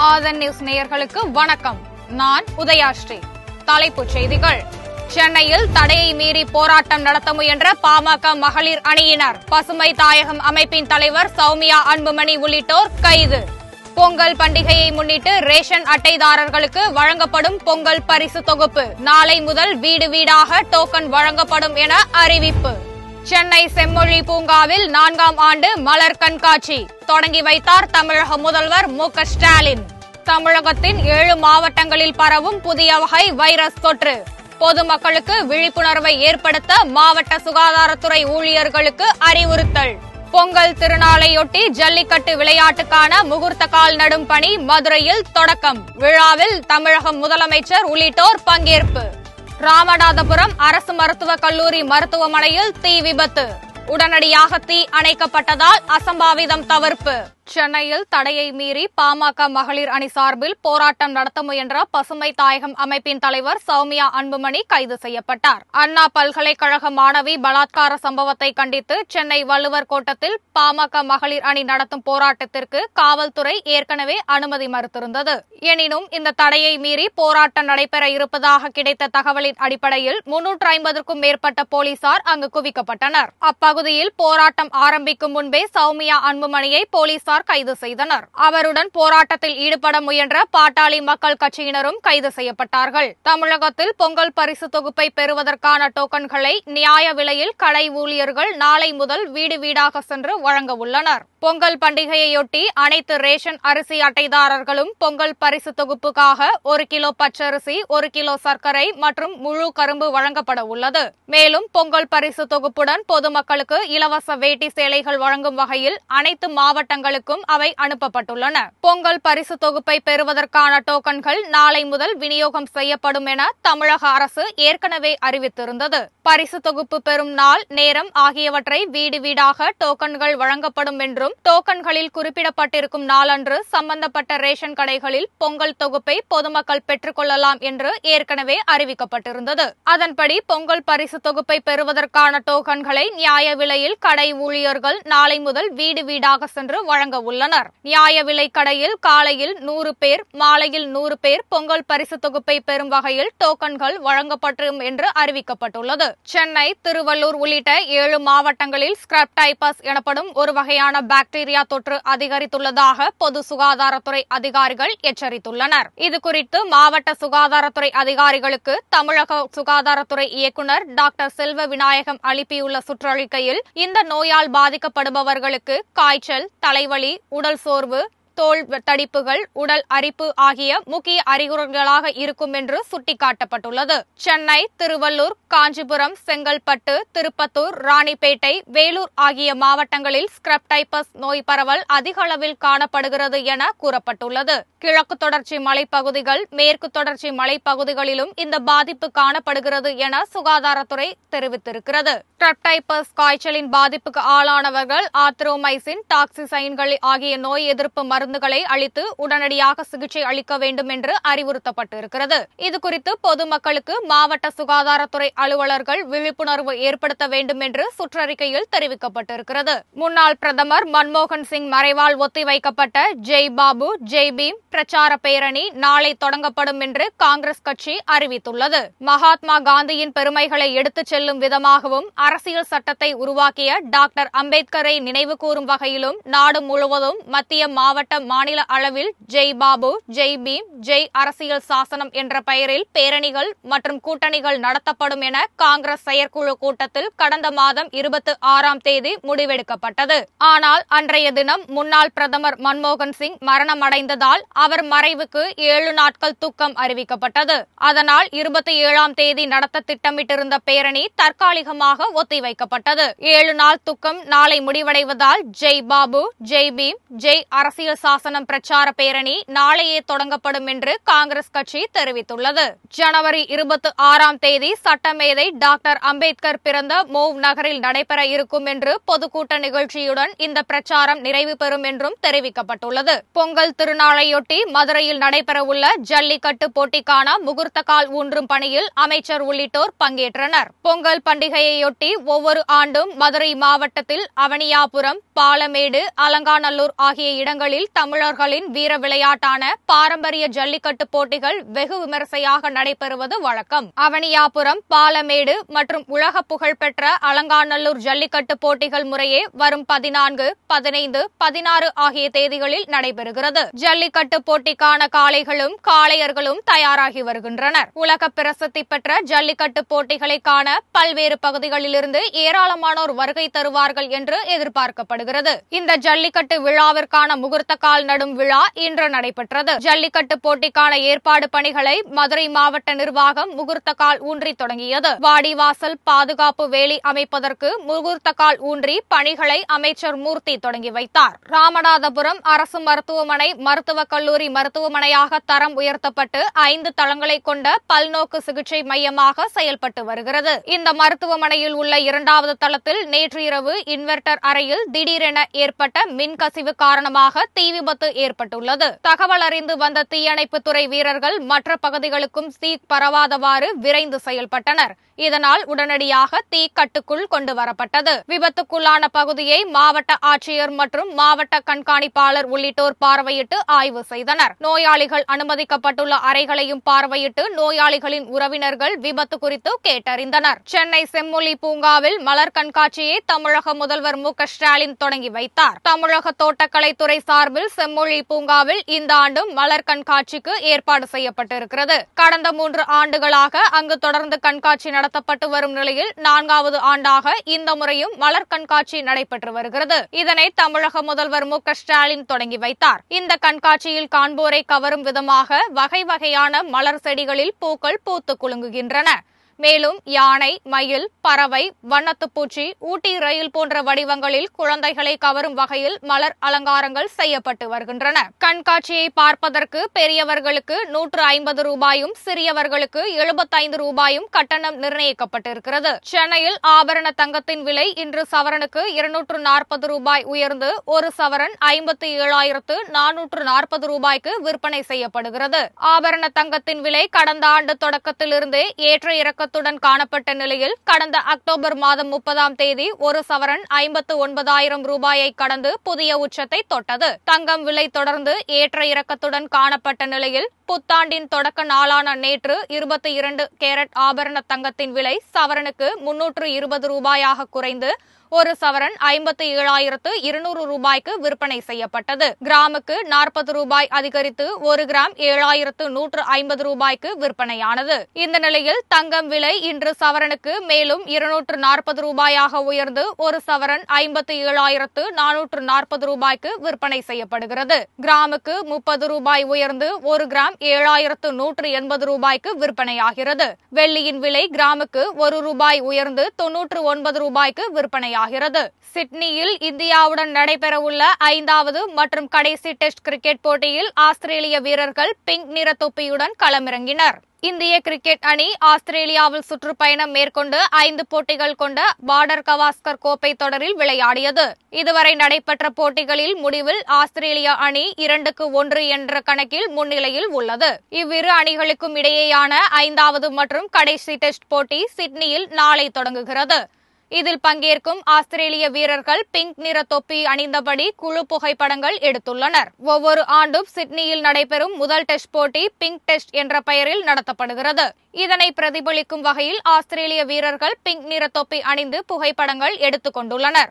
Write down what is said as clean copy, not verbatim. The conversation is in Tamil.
ஆதன் நியூஸ் நேயர்களுக்கு வணக்கம். நான் உதயாஸ்ரீ. தலைப்புச் செய்திகள். சென்னையில் தடையை மீறி போராட்டம் நடத்த முயன்ற பாமக மகளிர் அணியினர், பசுமை தாயகம் அமைப்பின் தலைவர் சௌமியா அன்புமணி உள்ளிட்டோர் கைது. பொங்கல் பண்டிகையை முன்னிட்டு ரேஷன் அட்டைதாரர்களுக்கு வழங்கப்படும் பொங்கல் பரிசு தொகுப்பு நாளை முதல் வீடு வீடாக டோக்கன் வழங்கப்படும் என அறிவிப்பு. சென்னை செம்மொழி பூங்காவில் 4ஆம் ஆண்டு மலர் கண்காட்சி தொடங்கி வைத்தார் தமிழக முதல்வர் மு.க.ஸ்டாலின். தமிழகத்தின் 7 மாவட்டங்களில் பரவும் புதிய வகை வைரஸ் தொற்று. பொதுமக்களுக்கு விழிப்புணர்வை ஏற்படுத்த மாவட்ட சுகாதாரத்துறை ஊழியர்களுக்கு அறிவுறுத்தல். பொங்கல் திருநாளையொட்டி ஜல்லிக்கட்டு விளையாட்டுக்கான முகூர்த்த கால் நடும் பணி மதுரையில் தொடக்கம். விழாவில் தமிழக முதலமைச்சர் உள்ளிட்டோர் பங்கேற்பு. ராமநாதபுரம் அரசு மருத்துவக் கல்லூரி மருத்துவமனையில் தீ விபத்து. உடனடியாக தீ அணைக்கப்பட்டதால் அசம்பாவிதம் தவிர்ப்பு. சென்னையில் தடையை மீறி பாமக மகளிர் அணி சார்பில் போராட்டம் நடத்த முயன்ற பசுமை தாயகம் அமைப்பின் தலைவர் சௌமியா அன்புமணி கைது செய்யப்பட்டார். அண்ணா பல்கலைக்கழக மாணவி பலாத்கார சம்பவத்தை கண்டித்து சென்னை வள்ளுவர் கோட்டத்தில் பாமக மகளிர் அணி நடத்தும் போராட்டத்திற்கு காவல்துறை ஏற்கனவே அனுமதி மறுத்திருந்தது. எனினும் இந்த தடையை மீறி போராட்டம் நடைபெற இருப்பதாக கிடைத்த தகவலின் அடிப்படையில் 350க்கும் மேற்பட்ட போலீசார் அங்கு குவிக்கப்பட்டனர். அப்பகுதியில் போராட்டம் ஆரம்பிக்கும் முன்பே சௌமியா அன்புமணியை போலீசார் கைது செய்தனர். அவருடன் போராட்டத்தில் ஈடுபட முயன்ற பாட்டாளி மக்கள் கட்சியினரும் கைது செய்யப்பட்டார்கள். தமிழகத்தில் பொங்கல் பரிசு தொகுப்பை பெறுவதற்கான டோக்கன்களை நியாய விலையில் கடை ஊழியர்கள் நாளை முதல் வீடு வீடாக சென்று வழங்க உள்ளனர். பொங்கல் பண்டிகையையொட்டி அனைத்து ரேஷன் அரிசி அட்டைதாரர்களும் பொங்கல் பரிசு தொகுப்புக்காக 1 கிலோ பச்சரிசி, 1 கிலோ சர்க்கரை மற்றும் முழு கரும்பு வழங்கப்பட உள்ளது. மேலும் பொங்கல் பரிசு தொகுப்புடன் பொதுமக்களுக்கு இலவச வேட்டி சேலைகள் வழங்கும் வகையில் அனைத்து மாவட்டங்களுக்கும் அவை அனுப்பப்பட்டுள்ளன. பொங்கல் பரிசு தொகுப்பை பெறுவதற்கான டோக்கன்கள் நாளை முதல் விநியோகம் செய்யப்படும் என தமிழக அரசு ஏற்கனவே அறிவித்திருந்தது. பரிசு தொகுப்பு பெறும் நாள், நேரம் ஆகியவற்றை வீடு வீடாக டோக்கன்கள் வழங்கப்படும் என்றும், டோக்கன்களில் குறிப்பிடப்பட்டிருக்கும் நாளன்று சம்பந்தப்பட்ட ரேஷன் கடைகளில் பொங்கல் தொகுப்பை பொதுமக்கள் பெற்றுக் கொள்ளலாம் என்று ஏற்கனவே அறிவிக்கப்பட்டிருந்தது. அதன்படி பொங்கல் பரிசு தொகுப்பை பெறுவதற்கான டோக்கன்களை நியாய விலையில் கடை ஊழியர்கள் நாளை முதல் வீடு வீடாக சென்று வழங்க உள்ளனர். நியாய விலை கடையில் காலையில் 100 பேர், மாலையில் 100 பேர் பொங்கல் பரிசு தொகுப்பை பெறும் வகையில் டோக்கன்கள் வழங்கப்படும் என்று அறிவிக்கப்பட்டுள்ளது. சென்னை, திருவள்ளூர் உள்ளிட்ட 7 மாவட்டங்களில் ஸ்கிரப் டைபஸ் எனப்படும் ஒரு வகையான பாக்டீரியா தொற்று அதிகரித்துள்ளதாக பொது சுகாதாரத்துறை அதிகாரிகள் எச்சரித்துள்ளனர். இதுகுறித்து மாவட்ட சுகாதாரத்துறை அதிகாரிகளுக்கு தமிழக சுகாதாரத்துறை இயக்குநர் டாக்டர் செல்வ விநாயகம் அளிப்பியுள்ள சுற்றறிக்கையில், இந்த நோயால் பாதிக்கப்படுபவர்களுக்கு காய்ச்சல், தலைவலி, உடல் சோர்வு, தோல் தடிப்புகள், உடல் அரிப்பு ஆகிய முக்கிய அறிகுறிகளாக இருக்கும் என்று சுட்டிக்காட்டப்பட்டுள்ளது. சென்னை, திருவள்ளூர், காஞ்சிபுரம், செங்கல்பட்டு, திருப்பத்தூர், ராணிப்பேட்டை, வேலூர் ஆகிய மாவட்டங்களில் ஸ்கிரப் டைபஸ் நோய் பரவல் அதிக அளவில் காணப்படுகிறது என கூறப்பட்டுள்ளது. கிழக்கு தொடர்ச்சி மலைப்பகுதிகள், மேற்கு தொடர்ச்சி மலைப்பகுதிகளிலும் இந்த பாதிப்பு காணப்படுகிறது என சுகாதாரத்துறை தெரிவித்திருக்கிறது. ஸ்கிரப் டைபஸ் காய்ச்சலின் பாதிப்புக்கு ஆளானவர்கள் ஆத்ரோமைசின், டாக்ஸிசைன்கள் ஆகிய நோய் எதிர்ப்பு மருந்துகளை அளித்து உடனடியாக சிகிச்சை அளிக்க வேண்டும் என்று அறிவுறுத்தப்பட்டிருக்கிறது. இதுகுறித்து பொதுமக்களுக்கு மாவட்ட சுகாதாரத்துறை அலுவலர்கள் விழிப்புணர்வு ஏற்படுத்த வேண்டும் என்று சுற்றறிக்கையில் தெரிவிக்கப்பட்டிருக்கிறது. முன்னாள் பிரதமர் மன்மோகன் சிங் மறைவால் ஒத்திவைக்கப்பட்ட ஜெய் பாபு, ஜெய் பீம் பிரச்சார பேரணி நாளை தொடங்கப்படும் என்று காங்கிரஸ் கட்சி அறிவித்துள்ளது. மகாத்மா காந்தியின் பெருமைகளை எடுத்துச் செல்லும் விதமாகவும், அரசியல் சட்டத்தை உருவாக்கிய டாக்டர் அம்பேத்கரை நினைவு கூறும் வகையிலும் நாடு முழுவதும் மத்திய, மாவட்ட, மாநில அளவில் ஜெய் பாபு, ஜெய் பீம், ஜெய் அரசியல் சாசனம் என்ற பெயரில் பேரணிகள் மற்றும் கூட்டணிகள் நடத்தப்படும் என காங்கிரஸ் செயற்குழு கூட்டத்தில் கடந்த மாதம் 26ஆம் தேதி முடிவெடுக்கப்பட்டது. ஆனால் அன்றைய தினம் முன்னாள் பிரதமர் மன்மோகன் சிங் மரணமடைந்ததால் அவர் மறைவுக்கு 7 நாட்கள் துக்கம் அறிவிக்கப்பட்டது. அதனால் 27ஆம் தேதி நடத்த திட்டமிட்டிருந்த பேரணி தற்காலிகமாக ஒத்திவைக்கப்பட்டது. 7 நாள் துக்கம் நாளை முடிவடைவதால் ஜெய் பாபு, ஜெய் பீம், ஜெய் அரசியல் சாசனம் பிரச்சார பேரணி நாளையே தொடங்கப்படும் என்று காங்கிரஸ் கட்சி தெரிவித்துள்ளது. ஜனவரி 26ஆம் தேதி சட்டமேதை டாக்டர் அம்பேத்கர் பிறந்த மோவ் நகரில் நடைபெற இருக்கும் என்று பொதுக்கூட்ட நிகழ்ச்சியுடன் இந்த பிரச்சாரம் நிறைவு பெறும் என்றும் தெரிவிக்கப்பட்டுள்ளது. பொங்கல் திருநாளையொட்டி மதுரையில் நடைபெறவுள்ள ஜல்லிக்கட்டு போட்டிக்கான முகூர்த்த கால் ஊன்றும் பணியில் அமைச்சர் உள்ளிட்டோர் பங்கேற்றனர். பொங்கல் பண்டிகையையொட்டி ஒவ்வொரு ஆண்டும் மதுரை மாவட்டத்தில் அவனியாபுரம், பாலமேடு, அலங்காநல்லூர் ஆகிய இடங்களில் தமிழர்களின் வீர விளையாட்டான பாரம்பரிய ஜல்லிக்கட்டு போட்டிகள் வெகு விமரிசையாக நடைபெறுவது வழக்கம். அவனியாபுரம், பாலமேடு மற்றும் உலக புகழ்பெற்ற அலங்காநல்லூர் ஜல்லிக்கட்டு போட்டிகள் முறையே வரும் 14, 15, 16 ஆகிய தேதிகளில் நடைபெறுகிறது. ஜல்லிக்கட்டு போட்டிக்கான காளைகளும் காளையர்களும் தயாராகி வருகின்றனர். உலக பிரசித்தி பெற்ற ஜல்லிக்கட்டு போட்டிகளை காண பல்வேறு பகுதிகளிலிருந்து ஏராளமானோர் வருகை தருவார்கள் என்று எதிர்பார்க்கப்படுகிறது. இந்த ஜல்லிக்கட்டு விழாவிற்கான முகூர்த்த கால் நடும் விழா இன்று நடைபெற்றது. ஜல்லிக்கட்டு போட்டிக்கான ஏற்பாடு பணிகளை மதுரை மாவட்ட நிர்வாகம் முகூர்த்த கால் ஊன்றி தொடங்கியது. வாடிவாசல் பாதுகாப்பு வேலி அமைப்பதற்கு முகூர்த்த கால் ஊன்றி பணிகளை அமைச்சர் மூர்த்தி தொடங்கி வைத்தார். ராமநாதபுரம் அரசு மருத்துவமனை மருத்துவக் கல்லூரி மருத்துவமனையாக தரம் உயர்த்தப்பட்டு 5 தளங்களை கொண்ட பல்நோக்கு சிகிச்சை மையமாக செயல்பட்டு வருகிறது. இந்த மருத்துவமனையில் உள்ள 2வது தளத்தில் நேற்று இரவு இன்வெர்டர் அறையில் திடீரென ஏற்பட்ட மின்கசிவு காரணமாக தீ விபத்து ஏற்பட்டுள்ளது. தகவல் அறிந்து வந்த தீயணைப்புத்துறை வீரர்கள் மற்ற பகுதிகளுக்கும் தீ பரவாதவாறு விரைந்து செயல்பட்டனர். இதனால் உடனடியாக தீ கட்டுக்குள் கொண்டு வரப்பட்டது. விபத்துக்குள்ளான பகுதியை மாவட்ட ஆட்சியர் மற்றும் மாவட்ட கண்காணிப்பாளர் உள்ளிட்டோர் பார்வையிட்டு ஆய்வு செய்தனர். நோயாளிகள் அனுமதிக்கப்பட்டுள்ள அறைகளையும் பார்வையிட்டு நோயாளிகளின் உறவினர்கள் விபத்து குறித்து கேட்டறிந்தனர். சென்னை செம்மொழி பூங்காவில் மலர் கண்காட்சியை தமிழக முதல்வர் மு.க.ஸ்டாலின் தொடங்கி வைத்தார். தமிழக தோட்டக்கலைத்துறை சார்பில் செம்மொழி பூங்காவில் இந்த ஆண்டும் மலர் கண்காட்சிக்கு ஏற்பாடு செய்யப்பட்டிருக்கிறது. கடந்த 3 ஆண்டுகளாக அங்கு தொடர்ந்து கண்காட்சி நடத்தப்பட்டு வரும் நிலையில் 4வது ஆண்டாக இந்த முறையும் மலர் கண்காட்சி நடைபெற்று வருகிறது. இதனை தமிழக முதல்வர் மு.க.ஸ்டாலின் தொடங்கி வைத்தார். இந்த கண்காட்சியில் காண்போரை கவரும் விதமாக வகை வகையான மலர் செடிகளில் பூக்கள் பூத்து குலுங்குகின்றன. மேலும் யானை, மயில், பறவை, வண்ணத்துப்பூச்சி, ஊட்டி ரயில் போன்ற வடிவங்களில் குழந்தைகளை கவரும் வகையில் மலர் அலங்காரங்கள் செய்யப்பட்டு வருகின்றன. கண்காட்சியை பார்ப்பதற்கு பெரியவர்களுக்கு 150 ரூபாயும் சிறியவர்களுக்கு 75 ரூபாயும் கட்டணம் நிர்ணயிக்கப்பட்டிருக்கிறது. சென்னையில் ஆபரண தங்கத்தின் விலை இன்று சவரனுக்கு 240 ரூபாய் உயர்ந்து ஒரு சவரன் 57,440 ரூபாய்க்கு விற்பனை செய்யப்படுகிறது. ஆபரண தங்கத்தின் விலை கடந்த ஆண்டு தொடக்கத்திலிருந்தே ஏற்ற இறக்க காணப்பட்ட நிலையில் கடந்த அக்டோபர் மாதம் 30ஆம் தேதி ஒரு சவரன் 59,000 ரூபாயை கடந்து புதிய உச்சத்தை தொட்டது. தங்கம் விலை தொடர்ந்து ஏற்ற இறக்கத்துடன் காணப்பட்ட நிலையில் புத்தாண்டின் தொடக்க நாளான நேற்று 22 கேரட் ஆபரண தங்கத்தின் விலை சவரனுக்கு 320 ரூபாயாக குறைந்து ஒரு சவரன் 57,200 ரூபாய்க்கு விற்பனை செய்யப்பட்டது. கிராமுக்கு 40 ரூபாய் அதிகரித்து 1 கிராம் 7,150 ரூபாய்க்கு விற்பனையானது. இந்த நிலையில் தங்கம் விலை இன்று சவரனுக்கு மேலும் 240 ரூபாயாக உயர்ந்து ஒரு சவரன் 57,440 ரூபாய்க்கு விற்பனை செய்யப்படுகிறது. கிராமுக்கு 30 ரூபாய் உயர்ந்து 1 கிராம் 7,180 ரூபாய்க்கு விற்பனையாகிறது. வெள்ளியின் விலை கிராமுக்கு 1 ரூபாய் உயர்ந்து 99 ரூபாய்க்கு விற்பனையாகிறது. சிட்னியில் இந்தியாவுடன் நடைபெறவுள்ள 5வது மற்றும் கடைசி டெஸ்ட் கிரிக்கெட் போட்டியில் ஆஸ்திரேலிய வீரர்கள் பிங்க் நிற தொப்பியுடன் களமிறங்கினர். இந்திய கிரிக்கெட் அணி ஆஸ்திரேலியாவில் சுற்றுப்பயணம் மேற்கொண்டு 5 போட்டிகள் கொண்ட பார்டர் கவாஸ்கர் கோப்பை தொடரில் விளையாடியது. இதுவரை நடைபெற்ற போட்டிகளில் முடிவில் ஆஸ்திரேலிய அணி 2-1 என்ற கணக்கில் முன்னிலையில் உள்ளது. இவ்விரு அணிகளுக்கும் இடையேயான 5வது மற்றும் கடைசி டெஸ்ட் போட்டி சிட்னியில் நாளை தொடங்குகிறது. இதில் பங்கேற்கும் ஆஸ்திரேலிய வீரர்கள் பிங்க் நிற தொப்பி அணிந்தபடி குழு புகைப்படங்கள் எடுத்துள்ளனர். ஒவ்வொரு ஆண்டும் சிட்னியில் நடைபெறும் முதல் டெஸ்ட் போட்டி பிங்க் டெஸ்ட் என்ற பெயரில் நடத்தப்படுகிறது. இதனை பிரதிபலிக்கும் வகையில் ஆஸ்திரேலிய வீரர்கள் பிங்க் நிற தொப்பி அணிந்து புகைப்படங்கள் எடுத்துக் கொண்டுள்ளனர்.